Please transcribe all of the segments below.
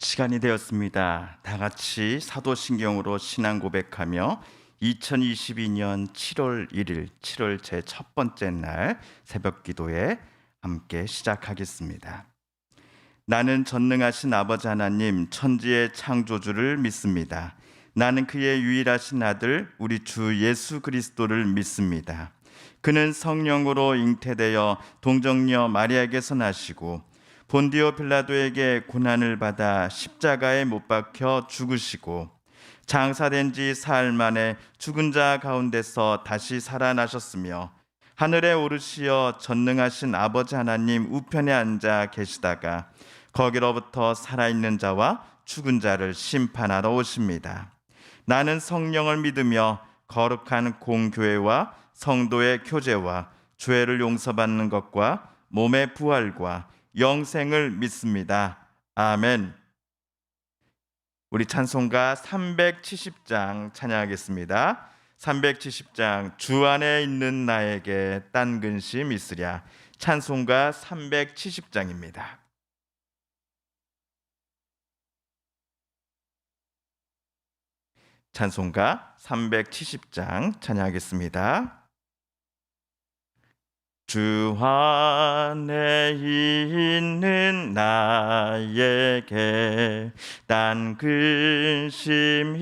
시간이 되었습니다. 다 같이 사도신경으로 신앙 고백하며 2022년 7월 1일, 7월 제 첫 번째 날 새벽 기도에 함께 시작하겠습니다. 나는 전능하신 아버지 하나님, 천지의 창조주를 믿습니다. 나는 그의 유일하신 아들, 우리 주 예수 그리스도를 믿습니다. 그는 성령으로 잉태되어 동정녀 마리아에게서 나시고 본디오 빌라도에게 고난을 받아 십자가에 못 박혀 죽으시고 장사된 지 사흘 만에 죽은 자 가운데서 다시 살아나셨으며 하늘에 오르시어 전능하신 아버지 하나님 우편에 앉아 계시다가 거기로부터 살아있는 자와 죽은 자를 심판하러 오십니다. 나는 성령을 믿으며 거룩한 공교회와 성도의 교제와 죄를 용서받는 것과 몸의 부활과 영생을 믿습니다. 아멘. 우리 찬송가 370장 찬양하겠습니다. 370장 주 안에 있는 나에게 딴 근심 있으랴. 찬송가 370장입니다. 찬송가 370장 찬양하겠습니다. 주 안에 있는 나에게 딴 근심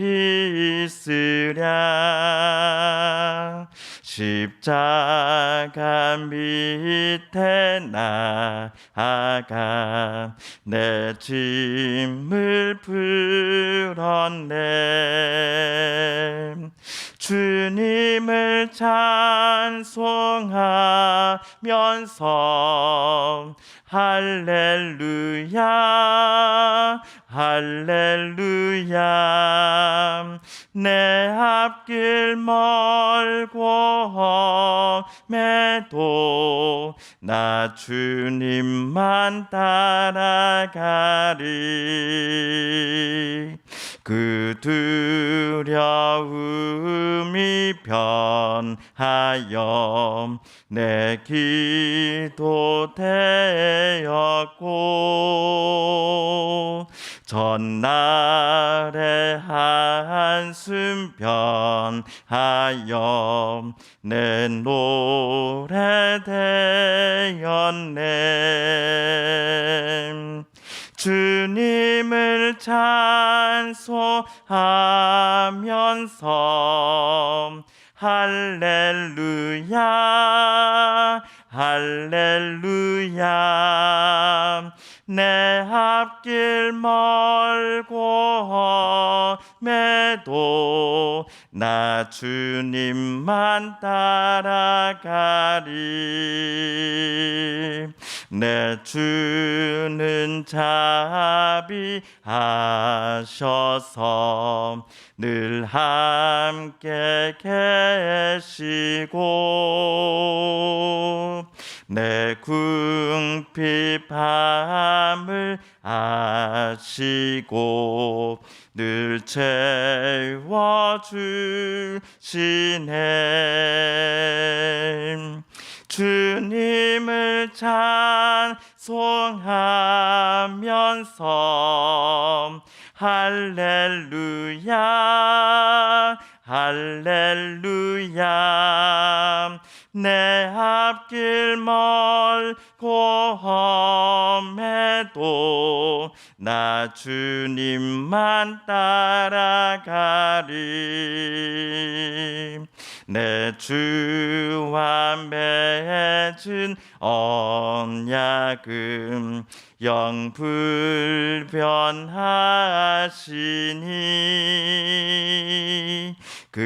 있으랴. 십자가 밑에 나아가 내 짐을 풀었네. 주님을 찬송하면서 할렐루야 할렐루야. 내 앞길 멀고 험해도 나 주님만 따라가리. 그 두려움이 변하여 내 기도 되었고 전날의 한숨 변하여 내 노래 되었네. 주님을 찬송하면서 할렐루야 할렐루야. 내 앞길 멀고 험해도 나 주님만 따라가리. 내 주는 자비하셔서 늘 함께 계시고 내 궁핍함을 아시고 늘 채워주시네. 주님을 찬송하면서 할렐루야 할렐루야. 내 앞길 멀고 험해도 나 주님만 따라가리. 내 주와 맺은 언약은 영불변하시니 그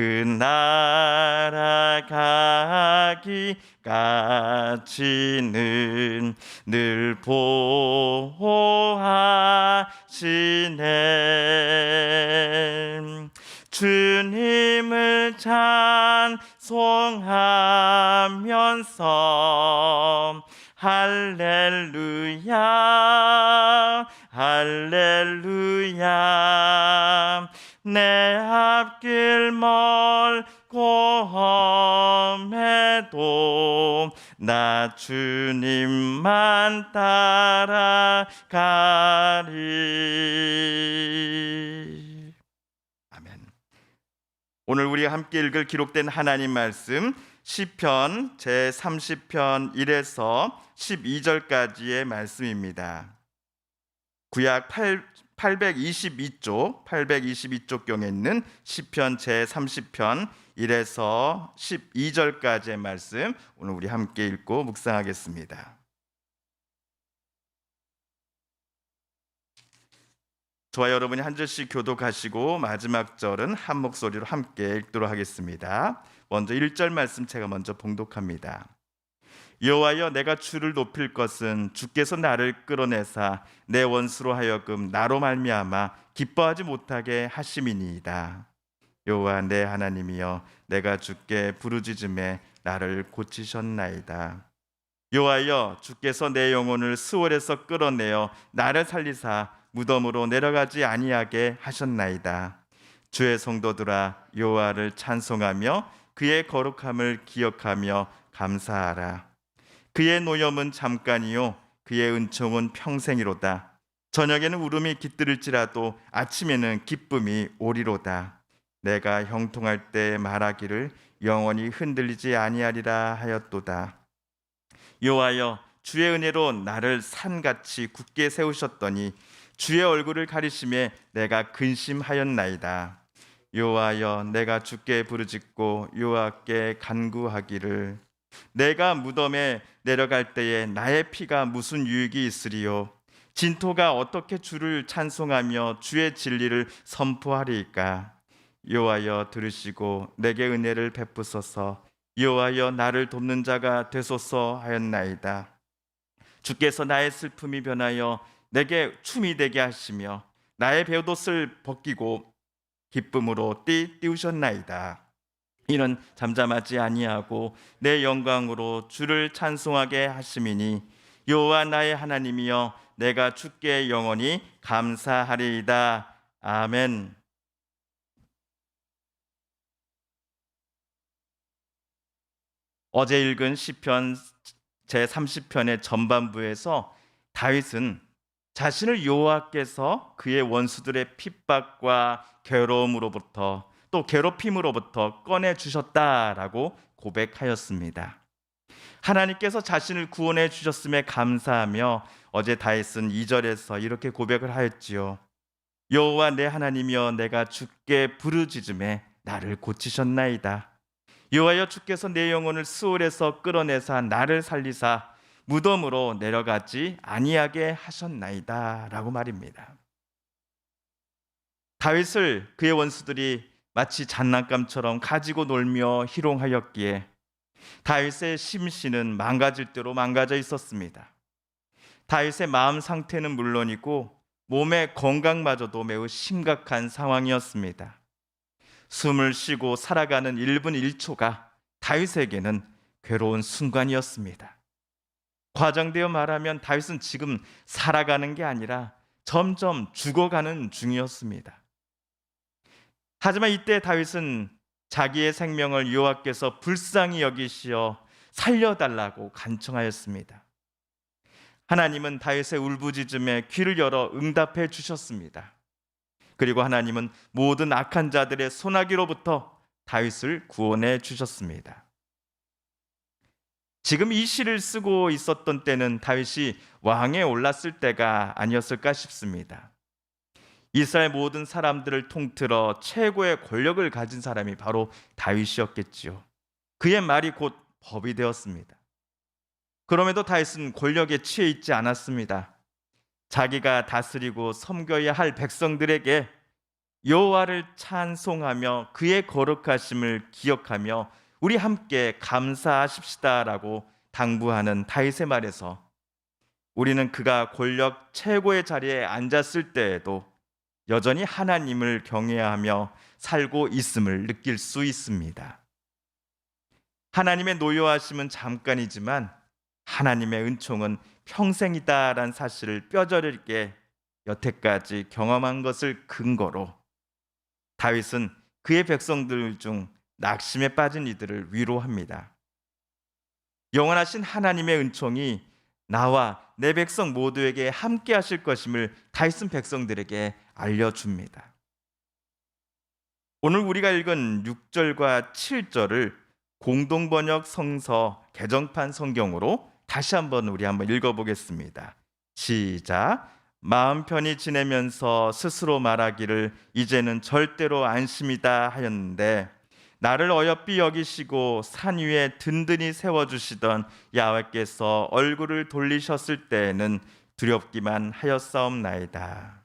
날아가기까지는 늘 보호하시네. 주님을 찬송하면서 할렐루야 할렐루야. 내 앞길 멀고 험해도 나 주님만 따라가리. 아멘. 오늘 우리가 함께 읽을 기록된 하나님 말씀 시편 제30편 1에서 12절까지의 말씀입니다. 구약 822쪽 경에 있는 시편 제30편 1에서 12절까지의 말씀, 오늘 우리 함께 읽고 묵상하겠습니다. 저와 여러분이 한 절씩 교독하시고 마지막 절은 한 목소리로 함께 읽도록 하겠습니다. 먼저 1절 말씀 제가 먼저 봉독합니다. 여호와여, 내가 주를 높일 것은 주께서 나를 끌어내사 내 원수로 하여금 나로 말미암아 기뻐하지 못하게 하심이니이다. 여호와 내 하나님이여, 내가 주께 부르짖음에 나를 고치셨나이다. 여호와여, 주께서 내 영혼을 스올에서 끌어내어 나를 살리사 무덤으로 내려가지 아니하게 하셨나이다. 주의 성도들아, 여호와를 찬송하며 그의 거룩함을 기억하며 감사하라. 그의 노염은 잠깐이요 그의 은총은 평생이로다. 저녁에는 울음이 깃들일지라도 아침에는 기쁨이 오리로다. 내가 형통할 때 말하기를 영원히 흔들리지 아니하리라 하였도다. 여호와여, 주의 은혜로 나를 산같이 굳게 세우셨더니 주의 얼굴을 가리심에 내가 근심하였나이다. 여호와여, 내가 주께 부르짖고 여호와께 간구하기를 내가 무덤에 내려갈 때에 나의 피가 무슨 유익이 있으리요? 진토가 어떻게 주를 찬송하며 주의 진리를 선포하리이까? 여호와여, 들으시고 내게 은혜를 베푸소서. 여호와여, 나를 돕는 자가 되소서 하였나이다. 주께서 나의 슬픔이 변하여 내게 춤이 되게 하시며 나의 베옷을 벗기고 기쁨으로 띄우셨나이다. 이는 잠잠하지 아니하고 내 영광으로 주를 찬송하게 하심이니 여호와 나의 하나님이여, 내가 주께 영원히 감사하리이다. 아멘. 어제 읽은 시편 제30편의 전반부에서 다윗은 자신을 여호와께서 그의 원수들의 핍박과 괴로움으로부터 또 괴롭힘으로부터 꺼내 주셨다라고 고백하였습니다. 하나님께서 자신을 구원해 주셨음에 감사하며 어제 다윗은 2절에서 이렇게 고백을 하였지요. 여호와 내 하나님이여, 내가 주께 부르짖음에 나를 고치셨나이다. 여호와여, 주께서 내 영혼을 스올에서 끌어내사 나를 살리사 무덤으로 내려가지 아니하게 하셨나이다 라고 말입니다. 다윗을 그의 원수들이 마치 장난감처럼 가지고 놀며 희롱하였기에 다윗의 심신은 망가질 대로 망가져 있었습니다. 다윗의 마음 상태는 물론이고 몸의 건강마저도 매우 심각한 상황이었습니다. 숨을 쉬고 살아가는 1분 1초가 다윗에게는 괴로운 순간이었습니다. 과장되어 말하면 다윗은 지금 살아가는 게 아니라 점점 죽어가는 중이었습니다. 하지만 이때 다윗은 자기의 생명을 여호와께서 불쌍히 여기시어 살려달라고 간청하였습니다. 하나님은 다윗의 울부짖음에 귀를 열어 응답해 주셨습니다. 그리고 하나님은 모든 악한 자들의 손아귀로부터 다윗을 구원해 주셨습니다. 지금 이 시를 쓰고 있었던 때는 다윗이 왕에 올랐을 때가 아니었을까 싶습니다. 이스라엘 모든 사람들을 통틀어 최고의 권력을 가진 사람이 바로 다윗이었겠지요. 그의 말이 곧 법이 되었습니다. 그럼에도 다윗은 권력에 취해 있지 않았습니다. 자기가 다스리고 섬겨야 할 백성들에게 여호와를 찬송하며 그의 거룩하심을 기억하며 우리 함께 감사하십시다라고 당부하는 다윗의 말에서 우리는 그가 권력 최고의 자리에 앉았을 때에도 여전히 하나님을 경외하며 살고 있음을 느낄 수 있습니다. 하나님의 노여하심은 잠깐이지만 하나님의 은총은 평생이다라는 사실을 뼈저리게 여태까지 경험한 것을 근거로 다윗은 그의 백성들 중 낙심에 빠진 이들을 위로합니다. 영원하신 하나님의 은총이 나와 내 백성 모두에게 함께 하실 것임을 다윗은 백성들에게 알려줍니다. 오늘 우리가 읽은 6절과 7절을 공동번역 성서 개정판 성경으로 다시 한번 읽어보겠습니다. 시작. 마음 편히 지내면서 스스로 말하기를 이제는 절대로 안심이다 하였는데 나를 어여삐 여기시고 산 위에 든든히 세워주시던 야훼께서 얼굴을 돌리셨을 때에는 두렵기만 하였사옵나이다.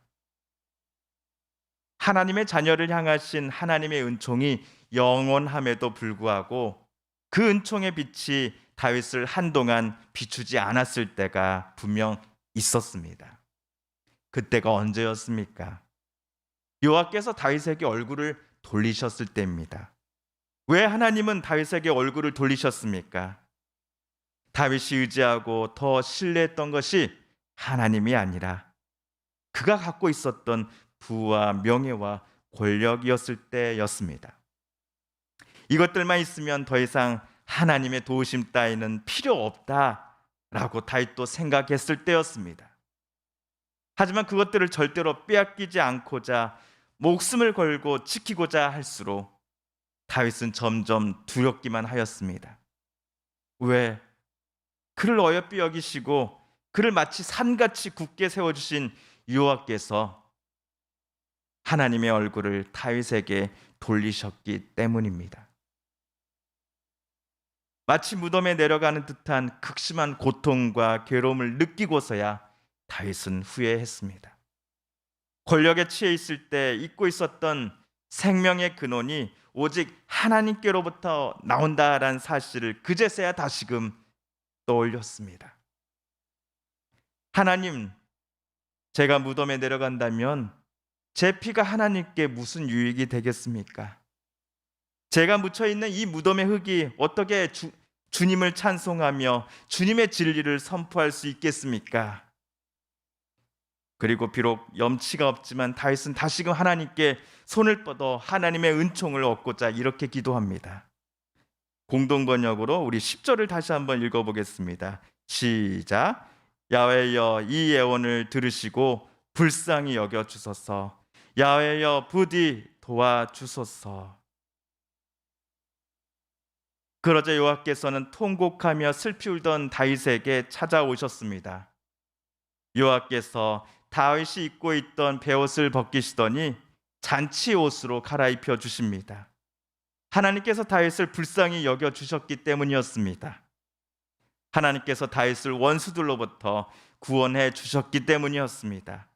하나님의 자녀를 향하신 하나님의 은총이 영원함에도 불구하고 그 은총의 빛이 다윗을 한동안 비추지 않았을 때가 분명 있었습니다. 그때가 언제였습니까? 여호와께서 다윗에게 얼굴을 돌리셨을 때입니다. 왜 하나님은 다윗에게 얼굴을 돌리셨습니까? 다윗이 의지하고 더 신뢰했던 것이 하나님이 아니라 그가 갖고 있었던 부와 명예와 권력이었을 때였습니다. 이것들만 있으면 더 이상 하나님의 도우심 따위는 필요 없다라고 다윗도 생각했을 때였습니다. 하지만 그것들을 절대로 빼앗기지 않고자 목숨을 걸고 지키고자 할수록 다윗은 점점 두렵기만 하였습니다. 왜? 그를 어여삐 여기시고 그를 마치 산같이 굳게 세워주신 여호와께서 하나님의 얼굴을 다윗에게 돌리셨기 때문입니다. 마치 무덤에 내려가는 듯한 극심한 고통과 괴로움을 느끼고서야 다윗은 후회했습니다. 권력에 취해 있을 때 잊고 있었던 생명의 근원이 오직 하나님께로부터 나온다라는 사실을 그제서야 다시금 떠올렸습니다. 하나님, 제가 무덤에 내려간다면 제 피가 하나님께 무슨 유익이 되겠습니까? 제가 묻혀있는 이 무덤의 흙이 어떻게 주님을 찬송하며 주님의 진리를 선포할 수 있겠습니까? 그리고 비록 염치가 없지만 다윗은 다시금 하나님께 손을 뻗어 하나님의 은총을 얻고자 이렇게 기도합니다. 공동번역으로 우리 10절을 다시 한번 읽어보겠습니다. 시작. 야훼여 이 예언을 들으시고 불쌍히 여겨주소서. 야훼여 부디 도와주소서. 그러자 여호와께서는 통곡하며 슬피 울던 다윗에게 찾아오셨습니다. 여호와께서 다윗이 입고 있던 베옷을 벗기시더니 잔치 옷으로 갈아입혀 주십니다. 하나님께서 다윗을 불쌍히 여겨 주셨기 때문이었습니다. 하나님께서 다윗을 원수들로부터 구원해 주셨기 때문이었습니다.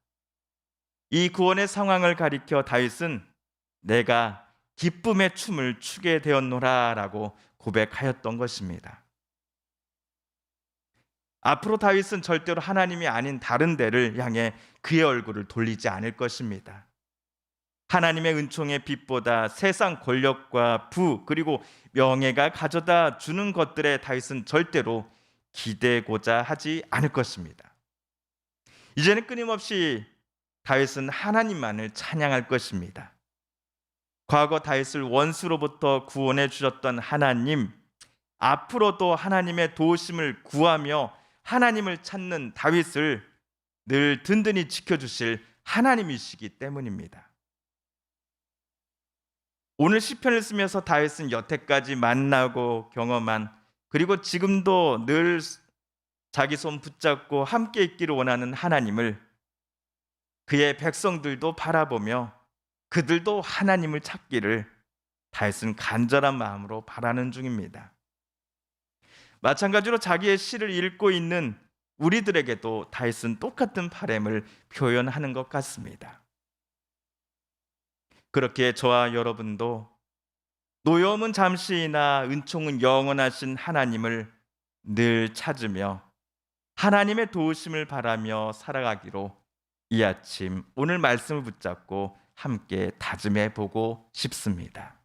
이 구원의 상황을 가리켜 다윗은 내가 기쁨의 춤을 추게 되었노라라고 고백하였던 것입니다. 앞으로 다윗은 절대로 하나님이 아닌 다른 데를 향해 그의 얼굴을 돌리지 않을 것입니다. 하나님의 은총의 빛보다 세상 권력과 부 그리고 명예가 가져다 주는 것들에 다윗은 절대로 기대고자 하지 않을 것입니다. 이제는 끊임없이 다윗은 하나님만을 찬양할 것입니다. 과거 다윗을 원수로부터 구원해 주셨던 하나님, 앞으로도 하나님의 도우심을 구하며 하나님을 찾는 다윗을 늘 든든히 지켜주실 하나님이시기 때문입니다. 오늘 시편을 쓰면서 다윗은 여태까지 만나고 경험한 그리고 지금도 늘 자기 손 붙잡고 함께 있기를 원하는 하나님을 그의 백성들도 바라보며 그들도 하나님을 찾기를 다윗은 간절한 마음으로 바라는 중입니다. 마찬가지로 자기의 시를 읽고 있는 우리들에게도 다윗은 똑같은 바람을 표현하는 것 같습니다. 그렇게 저와 여러분도 노여움은 잠시이나 은총은 영원하신 하나님을 늘 찾으며 하나님의 도우심을 바라며 살아가기로 이 아침 오늘 말씀을 붙잡고 함께 다짐해 보고 싶습니다.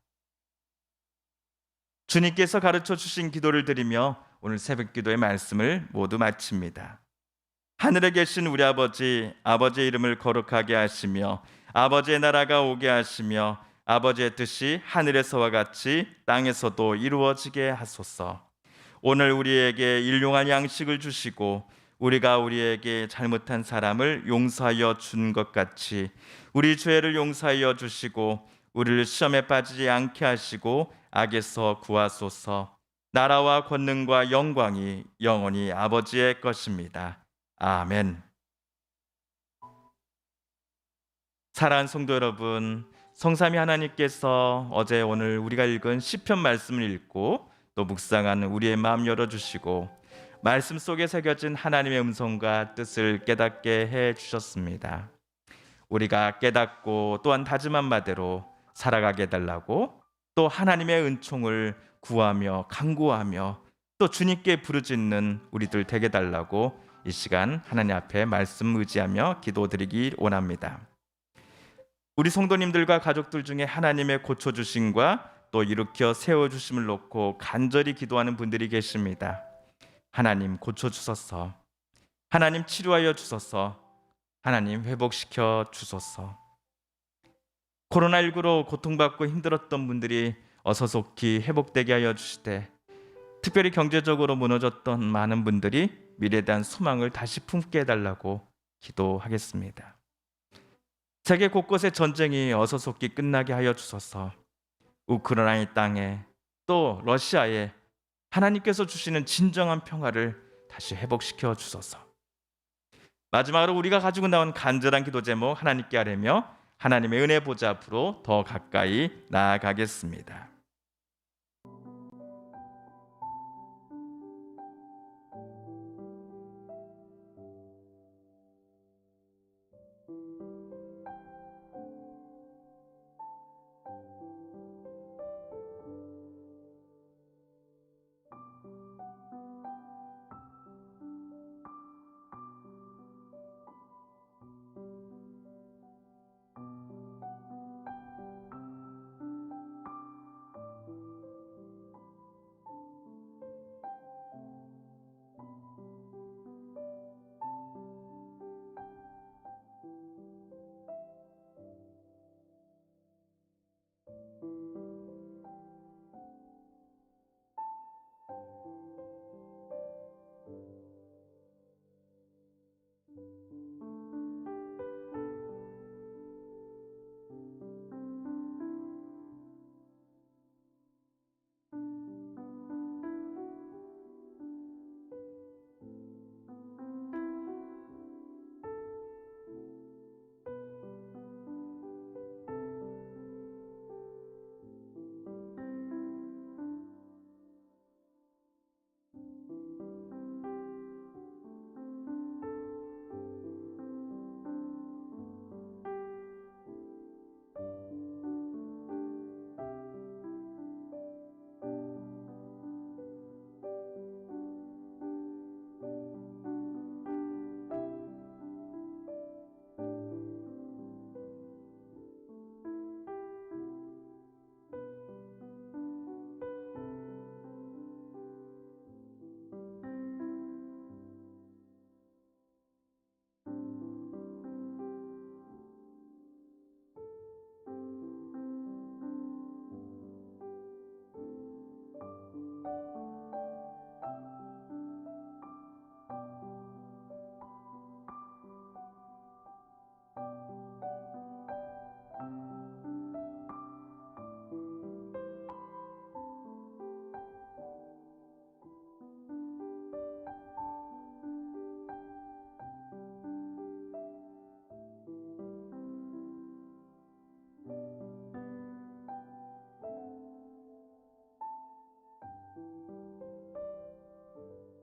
주님께서 가르쳐 주신 기도를 드리며 오늘 새벽 기도의 말씀을 모두 마칩니다. 하늘에 계신 우리 아버지, 아버지의 이름을 거룩하게 하시며 아버지의 나라가 오게 하시며 아버지의 뜻이 하늘에서와 같이 땅에서도 이루어지게 하소서. 오늘 우리에게 일용할 양식을 주시고 우리가 우리에게 잘못한 사람을 용서하여 준 것 같이 우리 죄를 용서하여 주시고 우리를 시험에 빠지지 않게 하시고 악에서 구하소서. 나라와 권능과 영광이 영원히 아버지의 것입니다. 아멘. 사랑하는 성도 여러분, 성삼위 하나님께서 어제 오늘 우리가 읽은 시편 말씀을 읽고 또 묵상하는 우리의 마음 열어주시고 말씀 속에 새겨진 하나님의 음성과 뜻을 깨닫게 해주셨습니다. 우리가 깨닫고 또한 다짐한 바대로 살아가게 해달라고, 또 하나님의 은총을 구하며 간구하며 또 주님께 부르짖는 우리들 되게 해달라고 이 시간 하나님 앞에 말씀 의지하며 기도드리기 원합니다. 우리 성도님들과 가족들 중에 하나님의 고쳐주심과 또 일으켜 세워주심을 놓고 간절히 기도하는 분들이 계십니다. 하나님 고쳐주소서, 하나님 치료하여 주소서, 하나님 회복시켜 주소서. 코로나19로 고통받고 힘들었던 분들이 어서 속히 회복되게 하여 주시되, 특별히 경제적으로 무너졌던 많은 분들이 미래에 대한 소망을 다시 품게 해달라고 기도하겠습니다. 세계 곳곳의 전쟁이 어서 속히 끝나게 하여 주소서. 우크라이나 땅에 또 러시아에 하나님께서 주시는 진정한 평화를 다시 회복시켜 주소서. 마지막으로 우리가 가지고 나온 간절한 기도 제목 하나님께 아뢰며 하나님의 은혜 보좌 앞으로 더 가까이 나아가겠습니다.